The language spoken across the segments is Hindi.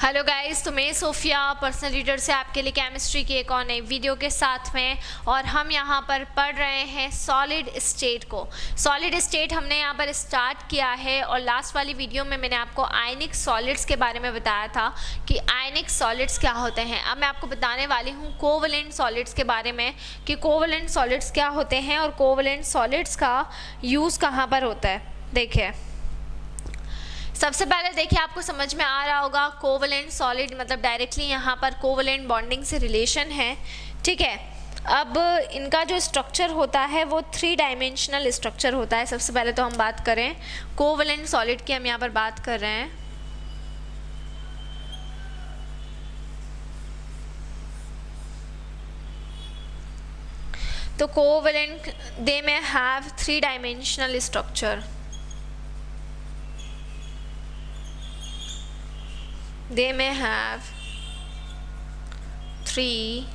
हेलो गाइस, तो मैं सोफिया पर्सनल रीडर से आपके लिए केमिस्ट्री की एक और नई वीडियो के साथ में। और हम यहाँ पर पढ़ रहे हैं सॉलिड स्टेट को। सॉलिड स्टेट हमने यहाँ पर स्टार्ट किया है और लास्ट वाली वीडियो में मैंने आपको आयनिक सॉलिड्स के बारे में बताया था कि आयनिक सॉलिड्स क्या होते हैं। अब मैं आपको बताने वाली हूँ कोवलेंट सॉलिड्स के बारे में कि कोवलेंट सॉलिड्स क्या होते हैं और कोवलेंट सॉलिड्स का यूज़ कहाँ पर होता है। देखिए, सबसे पहले देखिए, आपको समझ में आ रहा होगा कोवलेंट सॉलिड मतलब डायरेक्टली यहाँ पर कोवलेंट बॉन्डिंग से रिलेशन है। ठीक है, अब इनका जो स्ट्रक्चर होता है वो 3 डायमेंशनल स्ट्रक्चर होता है। सबसे पहले तो हम बात करें कोवलेंट सॉलिड की, हम यहाँ पर बात कर रहे हैं। तो कोवलेंट दे में have 3 dimensional structure. They may have 3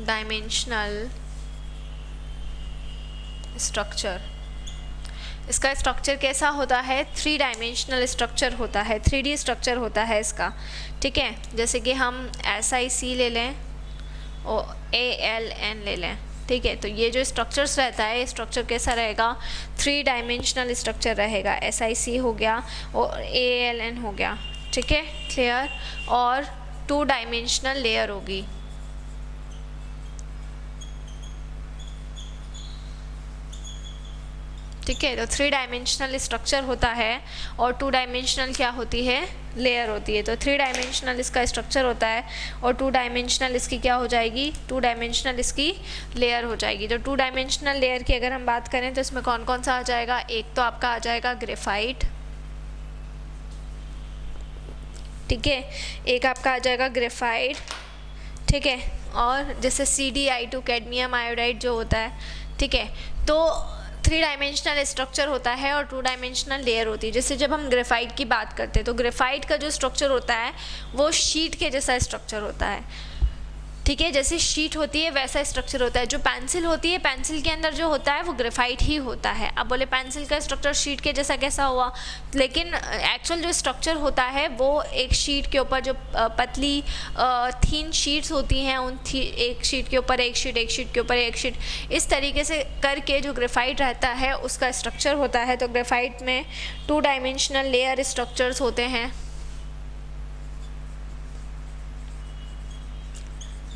dimensional structure। इसका स्ट्रक्चर कैसा होता है? 3 डायमेंशनल स्ट्रक्चर होता है, 3D स्ट्रक्चर होता है इसका। ठीक है, जैसे कि हम SiC ले लें और AlN ले लें। ठीक है, तो ये जो स्ट्रक्चर्स रहता है, स्ट्रक्चर कैसा रहेगा? 3 डायमेंशनल स्ट्रक्चर रहेगा। SiC हो गया और AlN हो गया। ठीक है, क्लियर। और 2 डायमेंशनल लेयर होगी। ठीक है, तो 3 डायमेंशनल स्ट्रक्चर होता है और 2 डायमेंशनल क्या होती है? लेयर होती है। तो 3 डायमेंशनल इसका स्ट्रक्चर होता है और 2 डायमेंशनल इसकी क्या हो जाएगी? 2 डायमेंशनल इसकी लेयर हो जाएगी। तो 2 डायमेंशनल लेयर की अगर हम बात करें तो इसमें कौन कौन सा आ जाएगा? एक तो आपका आ जाएगा ग्रेफाइट। ठीक है, एक आपका आ जाएगा ग्रेफाइट। ठीक है, और जैसे CdI2 कैडमियम आयोडाइड जो होता है। ठीक है, तो 3 डायमेंशनल स्ट्रक्चर होता है और 2 डायमेंशनल लेयर होती है। जैसे जब हम ग्रेफाइट की बात करते हैं तो ग्रेफाइट का जो स्ट्रक्चर होता है वो शीट के जैसा स्ट्रक्चर होता है। ठीक है, जैसे शीट होती है वैसा स्ट्रक्चर होता है। जो पेंसिल होती है, पेंसिल के अंदर जो होता है वो ग्रेफाइट ही होता है। अब बोले पेंसिल का स्ट्रक्चर शीट के जैसा कैसा हुआ, लेकिन एक्चुअल जो स्ट्रक्चर होता है वो एक शीट के ऊपर जो पतली थीन शीट्स होती हैं, उन एक शीट के ऊपर एक शीट, एक शीट के ऊपर एक शीट, इस तरीके से करके जो ग्रेफाइट रहता है उसका स्ट्रक्चर होता है। तो ग्रेफाइट में 2 डायमेंशनल लेयर स्ट्रक्चर्स होते हैं।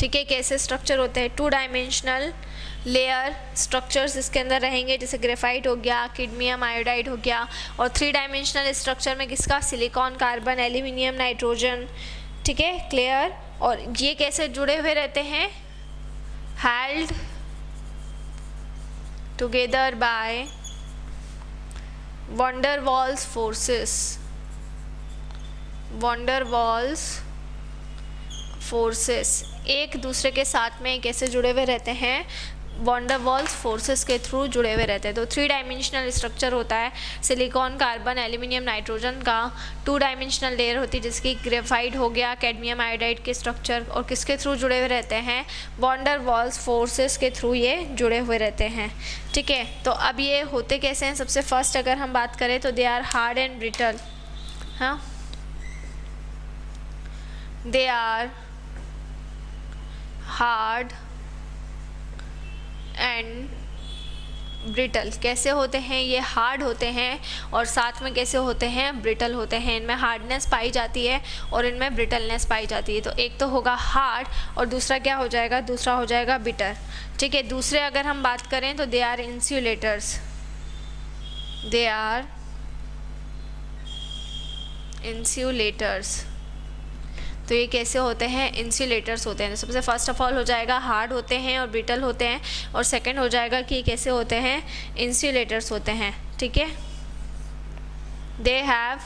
ठीक है, कैसे स्ट्रक्चर होते हैं? 2 डायमेंशनल लेयर स्ट्रक्चर्स इसके अंदर रहेंगे, जैसे ग्रेफाइट हो गया, कैडमियम आयोडाइड हो गया। और 3 डायमेंशनल स्ट्रक्चर में किसका? Silicon, carbon, aluminium, nitrogen. ठीक है, क्लियर। और ये कैसे जुड़े हुए रहते हैं? Held together by wonder walls forces. Wonder walls forces एक दूसरे के साथ में कैसे जुड़े हुए रहते हैं? वंडर वॉल्स फोर्सेस के थ्रू जुड़े हुए रहते हैं। तो 3 डायमेंशनल स्ट्रक्चर होता है। सिलिकॉन, कार्बन, एल्यूमिनियम, नाइट्रोजन का 2 डायमेंशनल लेयर होती है, जिसकी ग्रेफाइट हो गया, कैडमियम आयोडाइड के स्ट्रक्चर, और किसके थ्रू जुड़े हुए रहते हैं? वंडर वॉल्स फोर्सेस के थ्रू ये जुड़े हुए रहते हैं। ठीक है, तो अब ये होते कैसे हैं? सबसे फर्स्ट अगर हम बात करें तो they are hard and brittle. हाँ, they are hard and brittle. कैसे होते हैं ये? हार्ड होते हैं और साथ में कैसे होते हैं? ब्रिटल होते हैं। इनमें हार्डनेस पाई जाती है और इनमें ब्रिटलनेस पाई जाती है। तो एक तो होगा हार्ड और दूसरा क्या हो जाएगा? दूसरा हो जाएगा बिटर। ठीक है, दूसरे अगर हम बात करें तो they are insulators. They are insulators. तो ये कैसे होते हैं? इंसुलेटर्स होते हैं। तो सबसे फर्स्ट ऑफ ऑल हो जाएगा हार्ड होते हैं और ब्रिटल होते हैं, और सेकंड हो जाएगा कि कैसे होते हैं? इंसुलेटर्स होते हैं। ठीक है, they have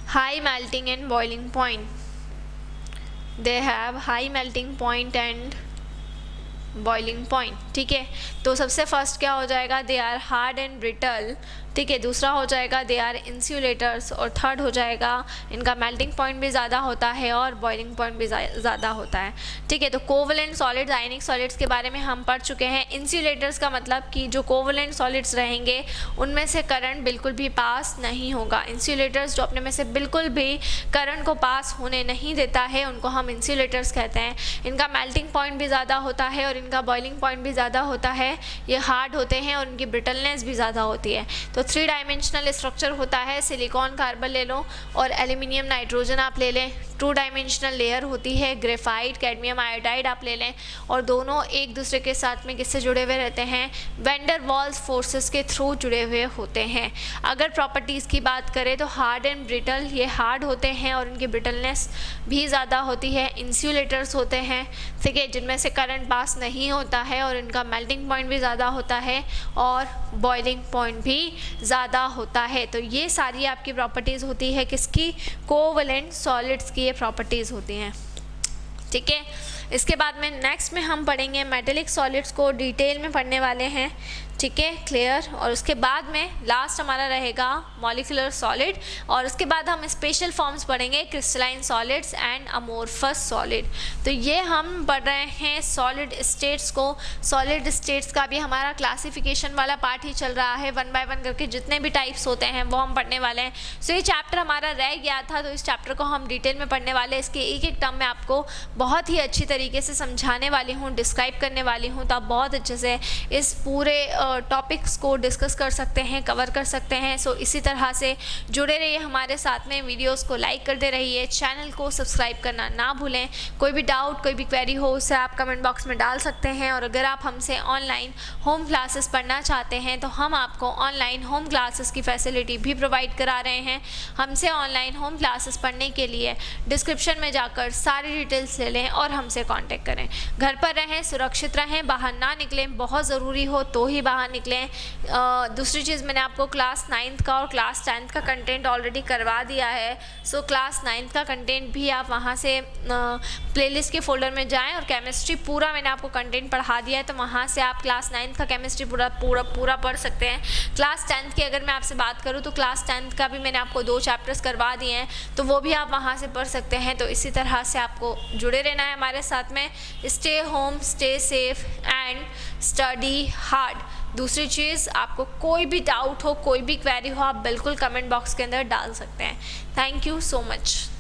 high melting and boiling point. They have high melting point and boiling point. ठीक है, तो सबसे फर्स्ट क्या हो जाएगा? They are hard and brittle ठीक है। दूसरा हो जाएगा दे आर इंसुलेटर्स, और थर्ड हो जाएगा इनका मेल्टिंग पॉइंट भी ज़्यादा होता है और बॉइलिंग पॉइंट भी ज़्यादा होता है। ठीक है, तो कोवलेंट सॉलिड्स, आयनिक सॉलिड्स के बारे में हम पढ़ चुके हैं। इंसुलेटर्स का मतलब कि जो कोवलेंट सॉलिड्स रहेंगे उनमें से करंट बिल्कुल भी पास नहीं होगा। इंसुलेटर्स जो अपने में से बिल्कुल भी करंट को पास होने नहीं देता है उनको हम इंसुलेटर्स कहते हैं। इनका मेल्टिंग पॉइंट भी ज़्यादा होता है और इनका बॉइलिंग पॉइंट भी ज़्यादा होता है। ये हार्ड होते हैं और इनकी ब्रिटलनेस भी ज़्यादा होती है। तो 3 डायमेंशनल स्ट्रक्चर होता है, सिलिकॉन कार्बन ले लो और एल्यूमिनियम नाइट्रोजन आप ले लें। 2 डायमेंशनल लेयर होती है, ग्रेफाइट कैडमियम आयोडाइड आप ले लें, और दोनों एक दूसरे के साथ में किससे जुड़े हुए रहते हैं, वैन डर वाल्स फोर्सेस के थ्रू जुड़े हुए होते हैं। अगर प्रॉपर्टीज़ की बात करें तो हार्ड एंड ब्रिटल, ये हार्ड होते हैं और इनकी ब्रिटलनेस भी ज़्यादा होती है। इंसुलेटर्स होते हैं, ठीक है, जिनमें से करंट पास नहीं होता है और इनका मेल्टिंग पॉइंट भी ज़्यादा होता है और बॉइलिंग पॉइंट भी ज़्यादा होता है। तो ये सारी आपकी प्रॉपर्टीज़ होती है किसकी, कोवलेंट सॉलिड्स की ये प्रॉपर्टीज़ होती हैं। ठीक है, इसके बाद में नेक्स्ट में हम पढ़ेंगे मेटेलिक सॉलिड्स को डिटेल में पढ़ने वाले हैं। ठीक है, क्लियर। और उसके बाद में लास्ट हमारा रहेगा मॉलिक्यूलर सॉलिड, और उसके बाद हम स्पेशल फॉर्म्स पढ़ेंगे, crystalline solids and amorphous solid. तो ये हम पढ़ रहे हैं सॉलिड स्टेट्स को। सॉलिड स्टेट्स का भी हमारा क्लासिफिकेशन वाला पार्ट ही चल रहा है, 1 बाय 1 करके जितने भी टाइप्स होते हैं वो हम पढ़ने वाले हैं। सो ये चैप्टर हमारा रह गया था, तो इस चैप्टर को हम डिटेल में पढ़ने वाले हैं। इसके एक एक टर्म में आपको बहुत ही अच्छी तरीके से समझाने वाली हूँ, डिस्क्राइब करने वाली हूँ, तो आप बहुत अच्छे से इस पूरे टॉपिक्स को डिस्कस कर सकते हैं, कवर कर सकते हैं। सो इसी तरह से जुड़े रहिए हमारे साथ में, वीडियोस को लाइक करते रहिए, चैनल को सब्सक्राइब करना ना भूलें। कोई भी डाउट, कोई भी क्वेरी हो उसे आप कमेंट बॉक्स में डाल सकते हैं। और अगर आप हमसे ऑनलाइन होम क्लासेस पढ़ना चाहते हैं तो हम आपको ऑनलाइन होम क्लासेस की फैसिलिटी भी प्रोवाइड करा रहे हैं। हमसे ऑनलाइन होम क्लासेस पढ़ने के लिए डिस्क्रिप्शन में जाकर सारी डिटेल्स ले लें और हमसे कॉन्टेक्ट करें। घर पर रहें, सुरक्षित रहें, बाहर ना निकलें, बहुत ज़रूरी हो तो ही बाहर निकलें। दूसरी चीज़, मैंने आपको क्लास 9th का और क्लास 10th का कंटेंट ऑलरेडी करवा दिया है। सो क्लास 9th का कंटेंट भी आप वहाँ से प्लेलिस्ट के फोल्डर में जाएं, और केमिस्ट्री पूरा मैंने आपको कंटेंट पढ़ा दिया है, तो वहाँ से आप क्लास 9th का केमिस्ट्री पूरा पढ़ सकते हैं। क्लास 10th की अगर मैं आपसे बात करूँ तो क्लास 10th का भी मैंने आपको 2 चैप्टर्स करवा दिए हैं, तो वो भी आप वहाँ से पढ़ सकते हैं। तो इसी तरह से आपको जुड़े रहना है हमारे साथ में। Stay home, stay safe and study hard. दूसरी चीज़, आपको कोई भी डाउट हो, कोई भी क्वेरी हो, आप बिल्कुल कमेंट बॉक्स के अंदर डाल सकते हैं। Thank you so much.